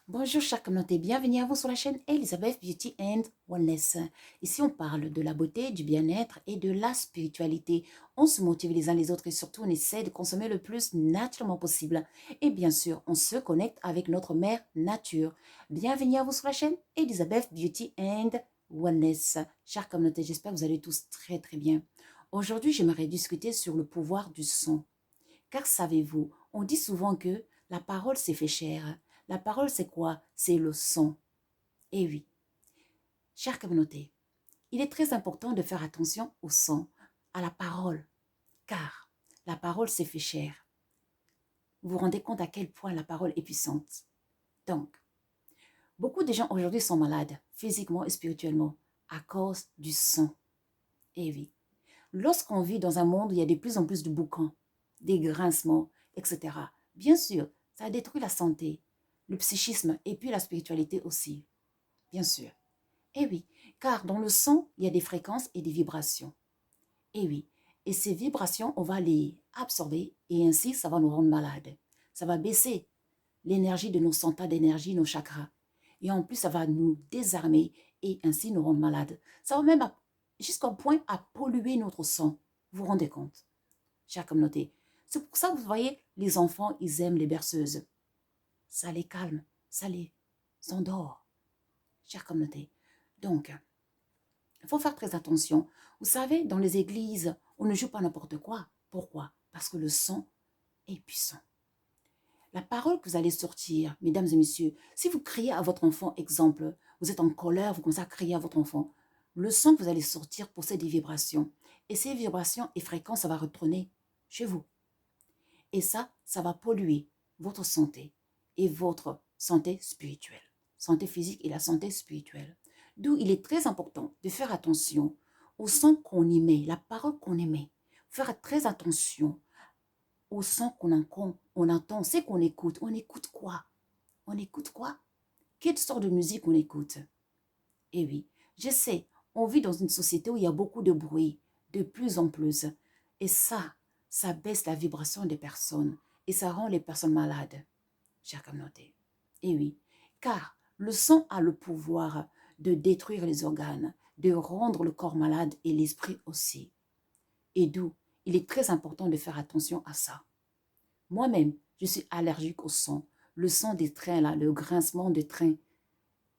Bonjour chers communautés, bienvenue à vous sur la chaîne Elizabeth Beauty and Wellness. Ici on parle de la beauté, du bien-être et de la spiritualité. On se motive les uns les autres et surtout on essaie de consommer le plus naturellement possible. Et bien sûr, on se connecte avec notre mère nature. Bienvenue à vous sur la chaîne Elizabeth Beauty and Wellness. Chers communautés, j'espère que vous allez tous très très bien. Aujourd'hui, j'aimerais discuter sur le pouvoir du son. Car savez-vous, on dit souvent que la parole c'est fait cher. La parole c'est quoi? C'est le son. Et oui, chère communauté, il est très important de faire attention au son, à la parole, car la parole c'est fait cher. Vous vous rendez compte à quel point la parole est puissante. Donc, beaucoup de gens aujourd'hui sont malades, physiquement et spirituellement, à cause du son. Et oui, lorsqu'on vit dans un monde où il y a de plus en plus de boucans, des grincements, etc., bien sûr, ça détruit la santé, le psychisme et puis la spiritualité aussi, bien sûr. Et oui, car dans le son, il y a des fréquences et des vibrations. Et oui, et ces vibrations, on va les absorber et ainsi, ça va nous rendre malades. Ça va baisser l'énergie de nos centres d'énergie, nos chakras. Et en plus, ça va nous désarmer et ainsi nous rendre malades. Ça va même jusqu'au point à polluer notre sang. Vous vous rendez compte, chère communauté? C'est pour ça que vous voyez, les enfants, ils aiment les berceuses. Ça les calme, ça les endort, chère communauté. Donc, il faut faire très attention. Vous savez, dans les églises, on ne joue pas n'importe quoi. Pourquoi? Parce que le son est puissant. La parole que vous allez sortir, mesdames et messieurs, si vous criez à votre enfant, exemple, vous êtes en colère, vous commencez à crier à votre enfant, le son que vous allez sortir possède des vibrations. Et ces vibrations et fréquences, ça va retourner chez vous. Et ça va polluer votre santé et votre santé spirituelle. Santé physique et la santé spirituelle. D'où il est très important de faire attention au son qu'on émet, la parole qu'on émet. Faire très attention au son qu'on entend, c'est qu'on écoute. On écoute quoi? On écoute quoi? Quelle sorte de musique on écoute? Eh oui, je sais, on vit dans une société où il y a beaucoup de bruit, de plus en plus. Et ça baisse la vibration des personnes et ça rend les personnes malades, chère communauté. Eh oui, car le son a le pouvoir de détruire les organes, de rendre le corps malade et l'esprit aussi. Et d'où il est très important de faire attention à ça. Moi-même, je suis allergique au son. Le son des trains, là, le grincement des trains,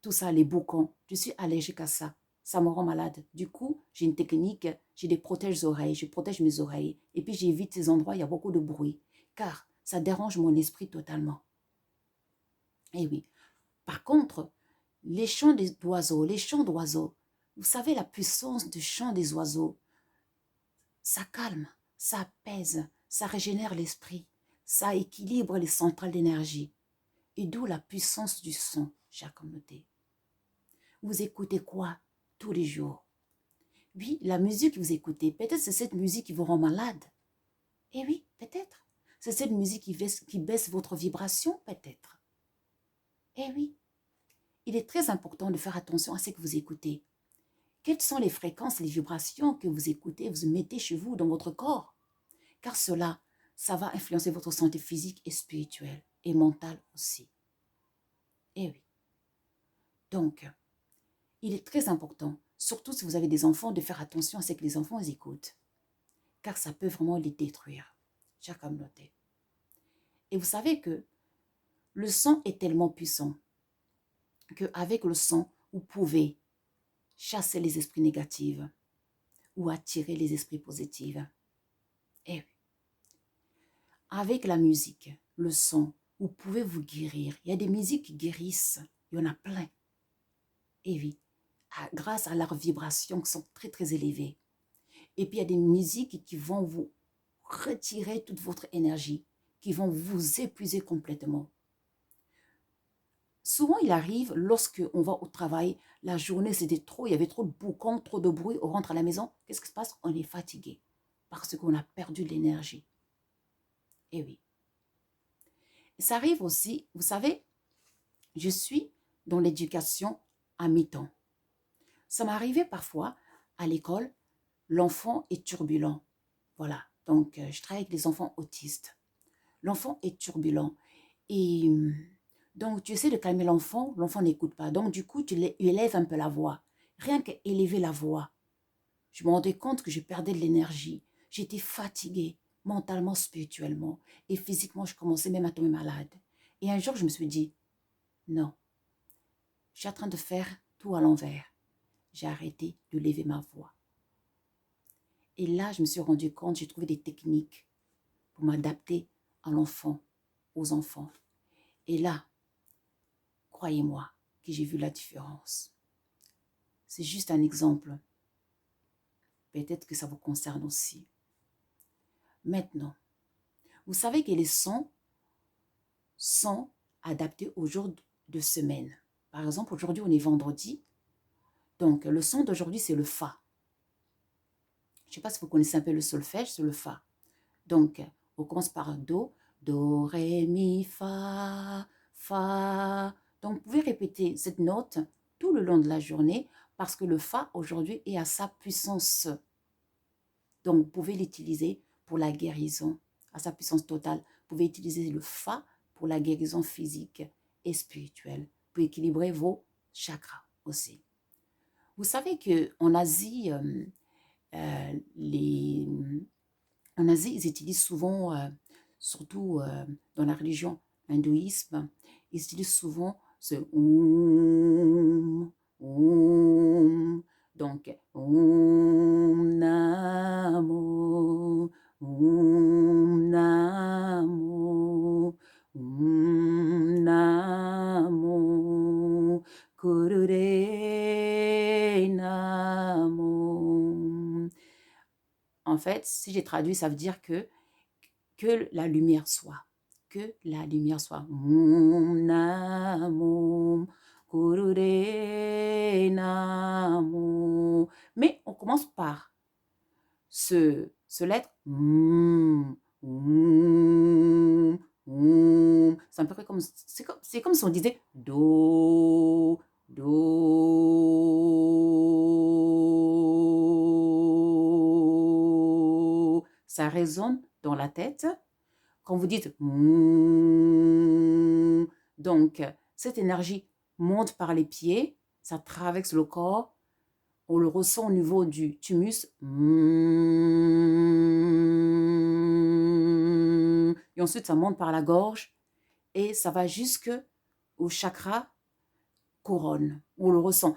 tout ça, les boucans, je suis allergique à ça. Ça me rend malade. Du coup, j'ai une technique, j'ai des protèges-oreilles, je protège mes oreilles. Et puis, j'évite ces endroits où il y a beaucoup de bruit, car ça dérange mon esprit totalement. Et oui. Par contre, les chants d'oiseaux, vous savez la puissance du chant des oiseaux, ça calme, ça apaise, ça régénère l'esprit, ça équilibre les centrales d'énergie. Et d'où la puissance du son, chère communauté. Vous écoutez quoi tous les jours? Oui, la musique que vous écoutez, peut-être c'est cette musique qui vous rend malade. Eh oui, peut-être. C'est cette musique qui baisse votre vibration, peut-être. Eh oui, il est très important de faire attention à ce que vous écoutez. Quelles sont les fréquences, les vibrations que vous écoutez, vous mettez chez vous, dans votre corps? Car cela, ça va influencer votre santé physique et spirituelle et mentale aussi. Eh oui. Donc, il est très important, surtout si vous avez des enfants, de faire attention à ce que les enfants écoutent. Car ça peut vraiment les détruire, chère communauté. Et vous savez que le son est tellement puissant qu'avec le son, vous pouvez chasser les esprits négatifs ou attirer les esprits positifs. Et oui. Avec la musique, le son, vous pouvez vous guérir. Il y a des musiques qui guérissent, il y en a plein. Et oui, grâce à leurs vibrations qui sont très très élevées. Et puis il y a des musiques qui vont vous retirer toute votre énergie, qui vont vous épuiser complètement. Souvent, il arrive, lorsque on va au travail, la journée c'était trop, il y avait trop de boucans, trop de bruit, on rentre à la maison, qu'est-ce qui se passe? On est fatigué parce qu'on a perdu de l'énergie. Et oui. Et ça arrive aussi, vous savez, je suis dans l'éducation à mi-temps. Ça m'est arrivé parfois à l'école, l'enfant est turbulent. Voilà, donc je travaille avec des enfants autistes. L'enfant est turbulent et Donc, tu essaies de calmer l'enfant n'écoute pas. Donc, du coup, tu élèves un peu la voix. Rien qu'élever la voix. Je me rendais compte que je perdais de l'énergie. J'étais fatiguée, mentalement, spirituellement. Et physiquement, je commençais même à tomber malade. Et un jour, je me suis dit, non, je suis en train de faire tout à l'envers. J'ai arrêté de lever ma voix. Et là, je me suis rendu compte, j'ai trouvé des techniques pour m'adapter à l'enfant, aux enfants. Et là, croyez-moi que j'ai vu la différence. C'est juste un exemple. Peut-être que ça vous concerne aussi. Maintenant, vous savez que les sons sont adaptés aux jours de semaine. Par exemple, aujourd'hui, on est vendredi. Donc, le son d'aujourd'hui, c'est le Fa. Je ne sais pas si vous connaissez un peu le solfège, c'est le Fa. Donc, on commence par Do, Do, Ré, Mi, Fa, Fa. Donc, vous pouvez répéter cette note tout le long de la journée parce que le Fa, aujourd'hui, est à sa puissance. Donc, vous pouvez l'utiliser pour la guérison, à sa puissance totale. Vous pouvez utiliser le Fa pour la guérison physique et spirituelle, pour équilibrer vos chakras aussi. Vous savez qu'en Asie, en Asie, ils utilisent souvent, surtout dans la religion hindouisme, ils utilisent souvent ce Om. Donc, Om Namo, Om Namo, Om Namo, Kurure Namo. En fait, si j'ai traduit, ça veut dire que la lumière soit. Que la lumière soit. Om Namo Kurure Namo. Mais on commence par ce lettre. C'est un peu comme, c'est comme si on disait Do, Do. Ça résonne dans la tête. Quand vous dites donc cette énergie monte par les pieds, ça traverse le corps, on le ressent au niveau du thymus. Et ensuite, ça monte par la gorge et ça va jusqu'au chakra couronne. On le ressent.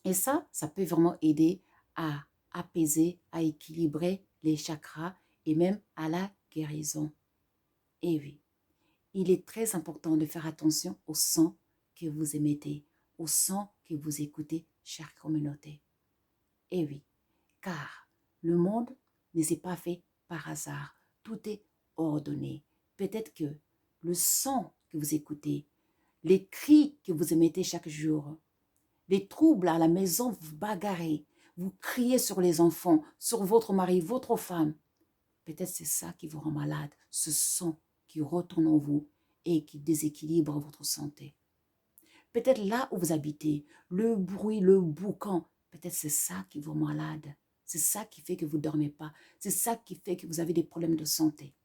Et ça peut vraiment aider à apaiser, à équilibrer les chakras et même à la guérison. Et oui, il est très important de faire attention au son que vous émettez, au son que vous écoutez, chère communauté. Et oui, car le monde ne s'est pas fait par hasard. Tout est ordonné. Peut-être que le son que vous écoutez, les cris que vous émettez chaque jour, les troubles à la maison, vous bagarrez, vous criez sur les enfants, sur votre mari, votre femme. Peut-être c'est ça qui vous rend malade, ce son qui retourne en vous et qui déséquilibre votre santé. Peut-être là où vous habitez, le bruit, le boucan, peut-être c'est ça qui vous rend malade. C'est ça qui fait que vous ne dormez pas. C'est ça qui fait que vous avez des problèmes de santé.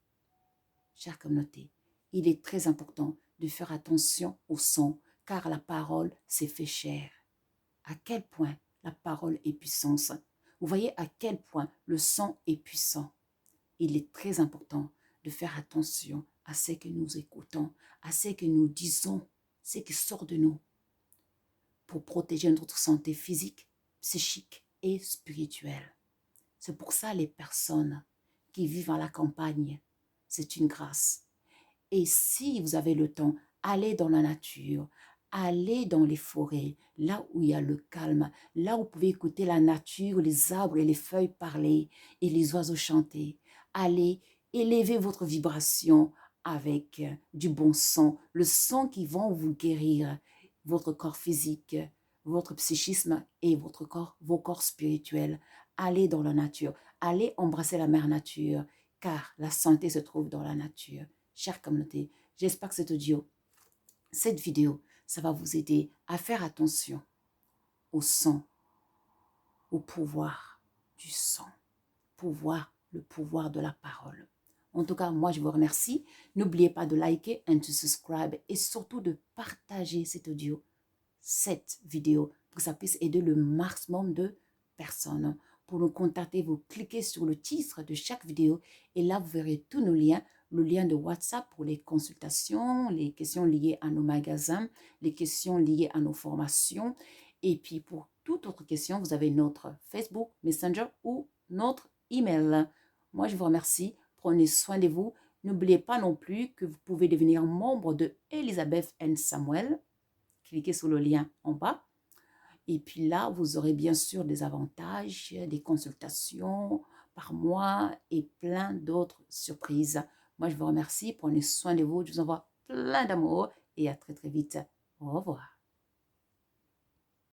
Chère communauté, il est très important de faire attention au son, car la parole s'est fait chère. À quel point la parole est puissante. Vous voyez à quel point le son est puissant. Il est très important de faire attention à ce que nous écoutons, à ce que nous disons, ce qui sort de nous, pour protéger notre santé physique, psychique et spirituelle. C'est pour ça les personnes qui vivent à la campagne, c'est une grâce. Et si vous avez le temps, allez dans la nature, allez dans les forêts, là où il y a le calme, là où vous pouvez écouter la nature, les arbres et les feuilles parler et les oiseaux chanter. Allez élever votre vibration avec du bon son, le son qui va vous guérir, votre corps physique, votre psychisme et votre corps, vos corps spirituels. Allez dans la nature, allez embrasser la mère nature, car la santé se trouve dans la nature. Chère communauté, j'espère que cette vidéo Ça va vous aider à faire attention au son, au pouvoir du son, le pouvoir de la parole. En tout cas, moi, je vous remercie. N'oubliez pas de liker and to subscribe et surtout de partager cet audio, cette vidéo, pour que ça puisse aider le maximum de personnes. Pour nous contacter, vous cliquez sur le titre de chaque vidéo et là, vous verrez tous nos liens. Le lien de WhatsApp pour les consultations, les questions liées à nos magasins, les questions liées à nos formations. Et puis, pour toute autre question, vous avez notre Facebook, Messenger ou notre email. Moi, je vous remercie. Prenez soin de vous. N'oubliez pas non plus que vous pouvez devenir membre de Elizabeth and Samuel. Cliquez sur le lien en bas. Et puis là, vous aurez bien sûr des avantages, des consultations par mois et plein d'autres surprises. Moi, je vous remercie. Prenez soin de vous. Je vous envoie plein d'amour et à très très vite. Au revoir.